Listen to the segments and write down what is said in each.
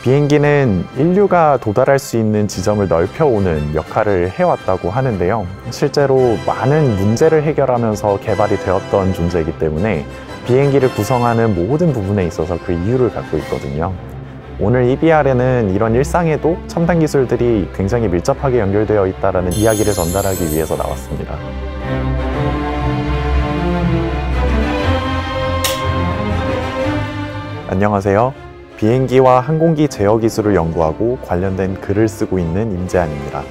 비행기는 인류가 도달할 수 있는 지점을 넓혀오는 역할을 해왔다고 하는데요. 실제로 많은 문제를 해결하면서 개발이 되었던 존재이기 때문에 비행기를 구성하는 모든 부분에 있어서 그 이유를 갖고 있거든요. 오늘 EBR에는 이런 일상에도 첨단 기술들이 굉장히 밀접하게 연결되어 있다는 이야기를 전달하기 위해서 나왔습니다. 안녕하세요. 비행기와 항공기 제어 기술을 연구하고 관련된 글을 쓰고 있는 임재한입니다.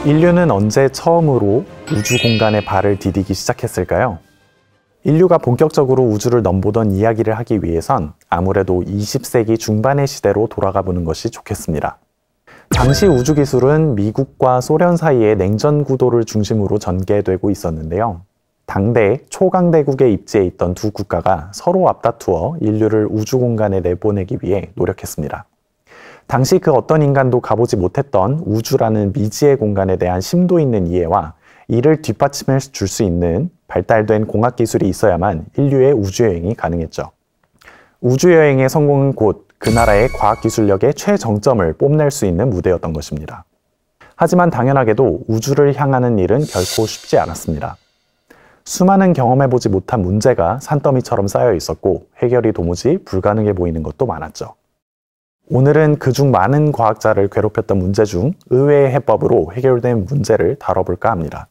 인류는 언제 처음으로 우주 공간에 발을 디디기 시작했을까요? 인류가 본격적으로 우주를 넘보던 이야기를 하기 위해선 아무래도 20세기 중반의 시대로 돌아가 보는 것이 좋겠습니다. 당시 우주 기술은 미국과 소련 사이의 냉전 구도를 중심으로 전개되고 있었는데요. 당대 초강대국에 입지해 있던 두 국가가 서로 앞다투어 인류를 우주 공간에 내보내기 위해 노력했습니다. 당시 그 어떤 인간도 가보지 못했던 우주라는 미지의 공간에 대한 심도 있는 이해와 이를 뒷받침해 줄 수 있는 발달된 공학기술이 있어야만 인류의 우주여행이 가능했죠. 우주여행의 성공은 곧 그 나라의 과학기술력의 최정점을 뽐낼 수 있는 무대였던 것입니다. 하지만 당연하게도 우주를 향하는 일은 결코 쉽지 않았습니다. 수많은 경험해보지 못한 문제가 산더미처럼 쌓여 있었고 해결이 도무지 불가능해 보이는 것도 많았죠. 오늘은 그중 많은 과학자를 괴롭혔던 문제 중 의외의 해법으로 해결된 문제를 다뤄볼까 합니다.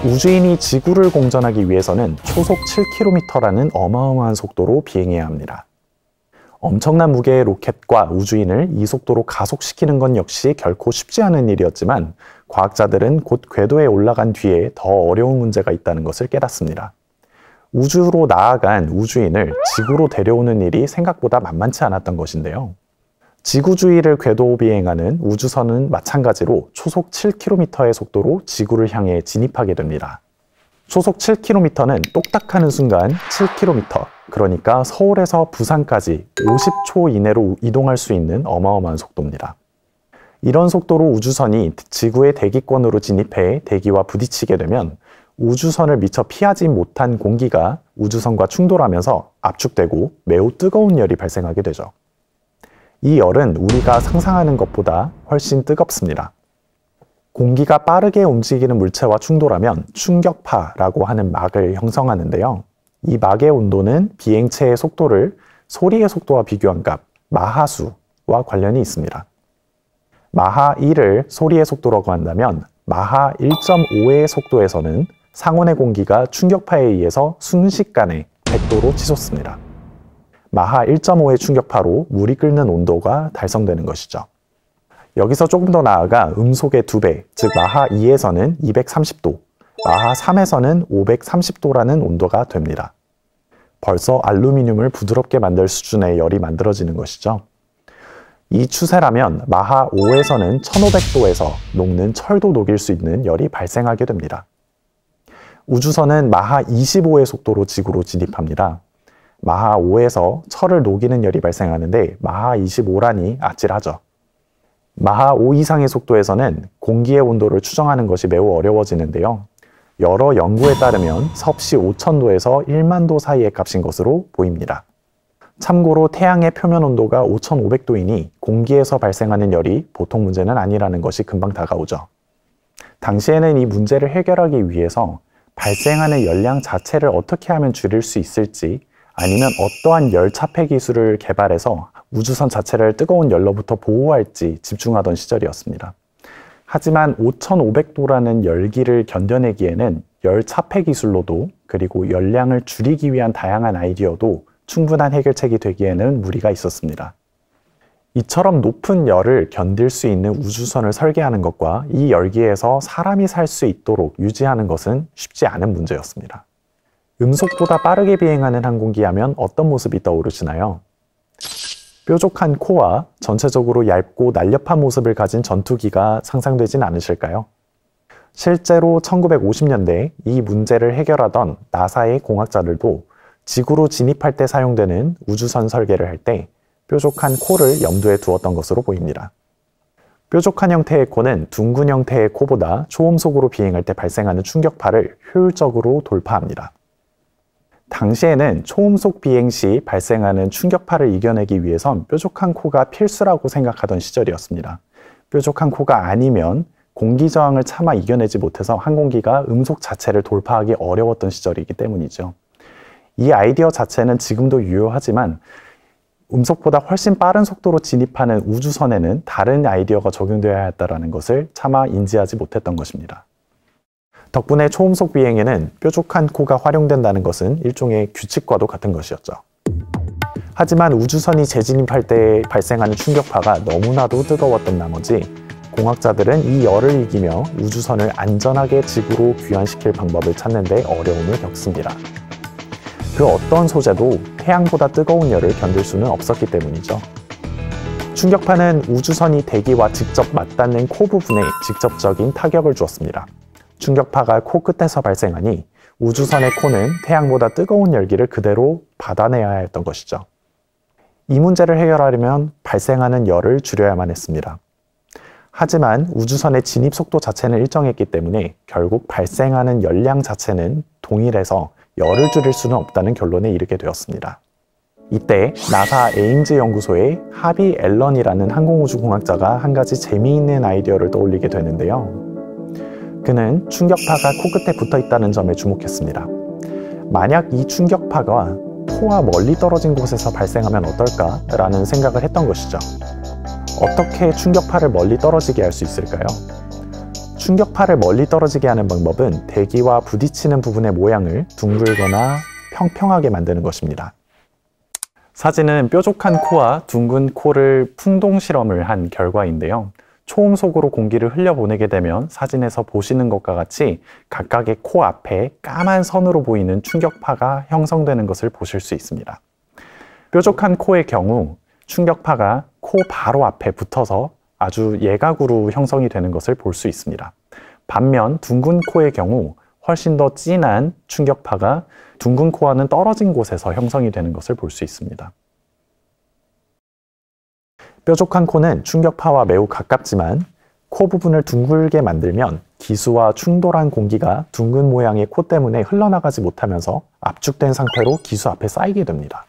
우주인이 지구를 공전하기 위해서는 초속 7km라는 어마어마한 속도로 비행해야 합니다. 엄청난 무게의 로켓과 우주인을 이 속도로 가속시키는 건 역시 결코 쉽지 않은 일이었지만 과학자들은 곧 궤도에 올라간 뒤에 더 어려운 문제가 있다는 것을 깨닫습니다. 우주로 나아간 우주인을 지구로 데려오는 일이 생각보다 만만치 않았던 것인데요. 지구 주위를 궤도 비행하는 우주선은 마찬가지로 초속 7km의 속도로 지구를 향해 진입하게 됩니다. 초속 7km는 똑딱하는 순간 7km, 그러니까 서울에서 부산까지 50초 이내로 이동할 수 있는 어마어마한 속도입니다. 이런 속도로 우주선이 지구의 대기권으로 진입해 대기와 부딪히게 되면 우주선을 미처 피하지 못한 공기가 우주선과 충돌하면서 압축되고 매우 뜨거운 열이 발생하게 되죠. 이 열은 우리가 상상하는 것보다 훨씬 뜨겁습니다. 공기가 빠르게 움직이는 물체와 충돌하면 충격파라고 하는 막을 형성하는데요. 이 막의 온도는 비행체의 속도를 소리의 속도와 비교한 값, 마하수와 관련이 있습니다. 마하 1을 소리의 속도라고 한다면 마하 1.5의 속도에서는 상온의 공기가 충격파에 의해서 순식간에 100도로 치솟습니다. 마하 1.5의 충격파로 물이 끓는 온도가 달성되는 것이죠. 여기서 조금 더 나아가 음속의 2배, 즉 마하 2에서는 230도, 마하 3에서는 530도라는 온도가 됩니다. 벌써 알루미늄을 부드럽게 만들 수준의 열이 만들어지는 것이죠. 이 추세라면 마하 5에서는 1500도에서 녹는 철도 녹일 수 있는 열이 발생하게 됩니다. 우주선은 마하 25의 속도로 지구로 진입합니다. 마하 5에서 철을 녹이는 열이 발생하는데 마하 25라니 아찔하죠. 마하 5 이상의 속도에서는 공기의 온도를 추정하는 것이 매우 어려워지는데요. 여러 연구에 따르면 섭씨 5000도에서 1만도 사이의 값인 것으로 보입니다. 참고로 태양의 표면 온도가 5500도이니 공기에서 발생하는 열이 보통 문제는 아니라는 것이 금방 다가오죠. 당시에는 이 문제를 해결하기 위해서 발생하는 열량 자체를 어떻게 하면 줄일 수 있을지 아니면 어떠한 열 차폐 기술을 개발해서 우주선 자체를 뜨거운 열로부터 보호할지 집중하던 시절이었습니다. 하지만 5500도라는 열기를 견뎌내기에는 열 차폐 기술로도 그리고 열량을 줄이기 위한 다양한 아이디어도 충분한 해결책이 되기에는 무리가 있었습니다. 이처럼 높은 열을 견딜 수 있는 우주선을 설계하는 것과 이 열기에서 사람이 살 수 있도록 유지하는 것은 쉽지 않은 문제였습니다. 음속보다 빠르게 비행하는 항공기 하면 어떤 모습이 떠오르시나요? 뾰족한 코와 전체적으로 얇고 날렵한 모습을 가진 전투기가 상상되진 않으실까요? 실제로 1950년대 이 문제를 해결하던 나사의 공학자들도 지구로 진입할 때 사용되는 우주선 설계를 할 때 뾰족한 코를 염두에 두었던 것으로 보입니다. 뾰족한 형태의 코는 둥근 형태의 코보다 초음속으로 비행할 때 발생하는 충격파를 효율적으로 돌파합니다. 당시에는 초음속 비행 시 발생하는 충격파를 이겨내기 위해선 뾰족한 코가 필수라고 생각하던 시절이었습니다. 뾰족한 코가 아니면 공기 저항을 차마 이겨내지 못해서 항공기가 음속 자체를 돌파하기 어려웠던 시절이기 때문이죠. 이 아이디어 자체는 지금도 유효하지만 음속보다 훨씬 빠른 속도로 진입하는 우주선에는 다른 아이디어가 적용되어야 했다는 것을 차마 인지하지 못했던 것입니다. 덕분에 초음속 비행에는 뾰족한 코가 활용된다는 것은 일종의 규칙과도 같은 것이었죠. 하지만 우주선이 재진입할 때 발생하는 충격파가 너무나도 뜨거웠던 나머지 공학자들은 이 열을 이기며 우주선을 안전하게 지구로 귀환시킬 방법을 찾는 데 어려움을 겪습니다. 그 어떤 소재도 태양보다 뜨거운 열을 견딜 수는 없었기 때문이죠. 충격파는 우주선이 대기와 직접 맞닿는 코 부분에 직접적인 타격을 주었습니다. 충격파가 코끝에서 발생하니 우주선의 코는 태양보다 뜨거운 열기를 그대로 받아내야 했던 것이죠. 이 문제를 해결하려면 발생하는 열을 줄여야만 했습니다. 하지만 우주선의 진입 속도 자체는 일정했기 때문에 결국 발생하는 열량 자체는 동일해서 열을 줄일 수는 없다는 결론에 이르게 되었습니다. 이때 나사 에임즈 연구소의 하비 앨런이라는 항공우주공학자가 한 가지 재미있는 아이디어를 떠올리게 되는데요. 그는 충격파가 코끝에 붙어 있다는 점에 주목했습니다. 만약 이 충격파가 코와 멀리 떨어진 곳에서 발생하면 어떨까라는 생각을 했던 것이죠. 어떻게 충격파를 멀리 떨어지게 할 수 있을까요? 충격파를 멀리 떨어지게 하는 방법은 대기와 부딪히는 부분의 모양을 둥글거나 평평하게 만드는 것입니다. 사진은 뾰족한 코와 둥근 코를 풍동 실험을 한 결과인데요. 초음속으로 공기를 흘려보내게 되면 사진에서 보시는 것과 같이 각각의 코 앞에 까만 선으로 보이는 충격파가 형성되는 것을 보실 수 있습니다. 뾰족한 코의 경우 충격파가 코 바로 앞에 붙어서 아주 예각으로 형성이 되는 것을 볼 수 있습니다. 반면 둥근 코의 경우 훨씬 더 진한 충격파가 둥근 코와는 떨어진 곳에서 형성이 되는 것을 볼 수 있습니다. 뾰족한 코는 충격파와 매우 가깝지만 코 부분을 둥글게 만들면 기수와 충돌한 공기가 둥근 모양의 코 때문에 흘러나가지 못하면서 압축된 상태로 기수 앞에 쌓이게 됩니다.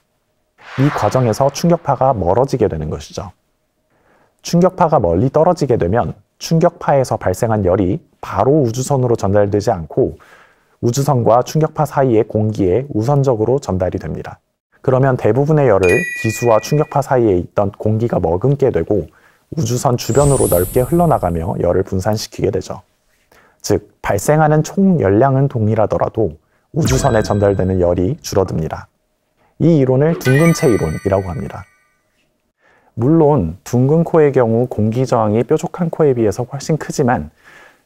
이 과정에서 충격파가 멀어지게 되는 것이죠. 충격파가 멀리 떨어지게 되면 충격파에서 발생한 열이 바로 우주선으로 전달되지 않고 우주선과 충격파 사이의 공기에 우선적으로 전달이 됩니다. 그러면 대부분의 열을 기수와 충격파 사이에 있던 공기가 머금게 되고 우주선 주변으로 넓게 흘러나가며 열을 분산시키게 되죠. 즉, 발생하는 총 열량은 동일하더라도 우주선에 전달되는 열이 줄어듭니다. 이 이론을 둥근체 이론이라고 합니다. 물론 둥근 코의 경우 공기 저항이 뾰족한 코에 비해서 훨씬 크지만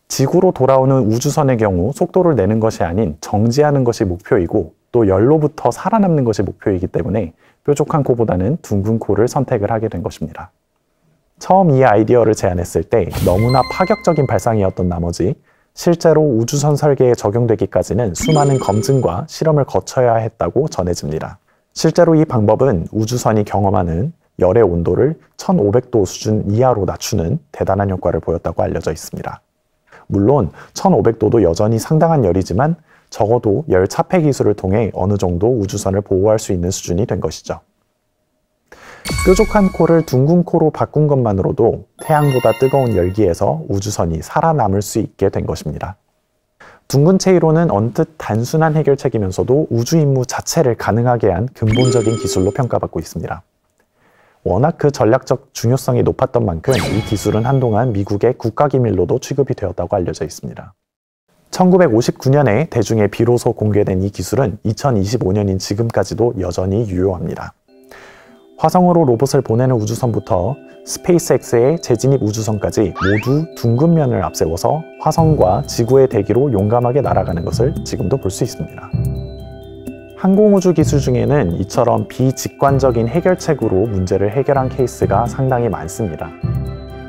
지구로 돌아오는 우주선의 경우 속도를 내는 것이 아닌 정지하는 것이 목표이고 또 열로부터 살아남는 것이 목표이기 때문에 뾰족한 코보다는 둥근 코를 선택을 하게 된 것입니다. 처음 이 아이디어를 제안했을 때 너무나 파격적인 발상이었던 나머지 실제로 우주선 설계에 적용되기까지는 수많은 검증과 실험을 거쳐야 했다고 전해집니다. 실제로 이 방법은 우주선이 경험하는 열의 온도를 1500도 수준 이하로 낮추는 대단한 효과를 보였다고 알려져 있습니다. 물론 1500도도 여전히 상당한 열이지만 적어도 열 차폐 기술을 통해 어느 정도 우주선을 보호할 수 있는 수준이 된 것이죠. 뾰족한 코를 둥근 코로 바꾼 것만으로도 태양보다 뜨거운 열기에서 우주선이 살아남을 수 있게 된 것입니다. 둥근체 이론은 언뜻 단순한 해결책이면서도 우주 임무 자체를 가능하게 한 근본적인 기술로 평가받고 있습니다. 워낙 그 전략적 중요성이 높았던 만큼 이 기술은 한동안 미국의 국가기밀로도 취급이 되었다고 알려져 있습니다. 1959년에 대중에 비로소 공개된 이 기술은 2025년인 지금까지도 여전히 유효합니다. 화성으로 로봇을 보내는 우주선부터 스페이스X의 재진입 우주선까지 모두 둥근 면을 앞세워서 화성과 지구의 대기로 용감하게 날아가는 것을 지금도 볼 수 있습니다. 항공우주 기술 중에는 이처럼 비직관적인 해결책으로 문제를 해결한 케이스가 상당히 많습니다.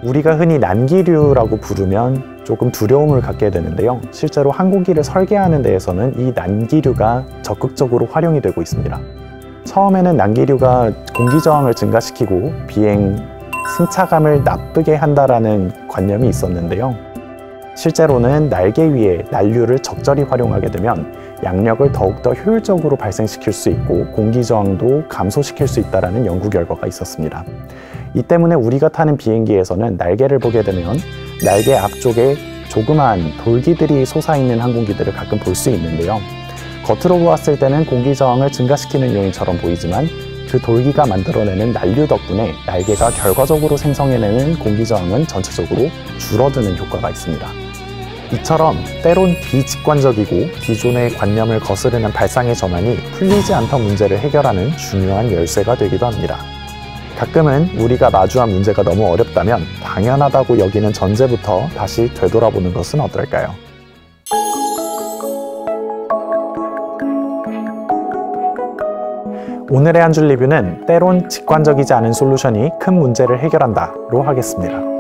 우리가 흔히 난기류라고 부르면 조금 두려움을 갖게 되는데요. 실제로 항공기를 설계하는 데에서는 이 난기류가 적극적으로 활용이 되고 있습니다. 처음에는 난기류가 공기저항을 증가시키고 비행 승차감을 나쁘게 한다라는 관념이 있었는데요. 실제로는 날개 위에 난류를 적절히 활용하게 되면 양력을 더욱더 효율적으로 발생시킬 수 있고 공기저항도 감소시킬 수 있다는 연구 결과가 있었습니다. 이 때문에 우리가 타는 비행기에서는 날개를 보게 되면 날개 앞쪽에 조그마한 돌기들이 솟아있는 항공기들을 가끔 볼 수 있는데요. 겉으로 보았을 때는 공기저항을 증가시키는 요인처럼 보이지만 그 돌기가 만들어내는 난류 덕분에 날개가 결과적으로 생성해내는 공기저항은 전체적으로 줄어드는 효과가 있습니다. 이처럼 때론 비직관적이고 기존의 관념을 거스르는 발상의 전환이 풀리지 않던 문제를 해결하는 중요한 열쇠가 되기도 합니다. 가끔은 우리가 마주한 문제가 너무 어렵다면 당연하다고 여기는 전제부터 다시 되돌아보는 것은 어떨까요? 오늘의 한 줄 리뷰는 때론 직관적이지 않은 솔루션이 큰 문제를 해결한다로 하겠습니다.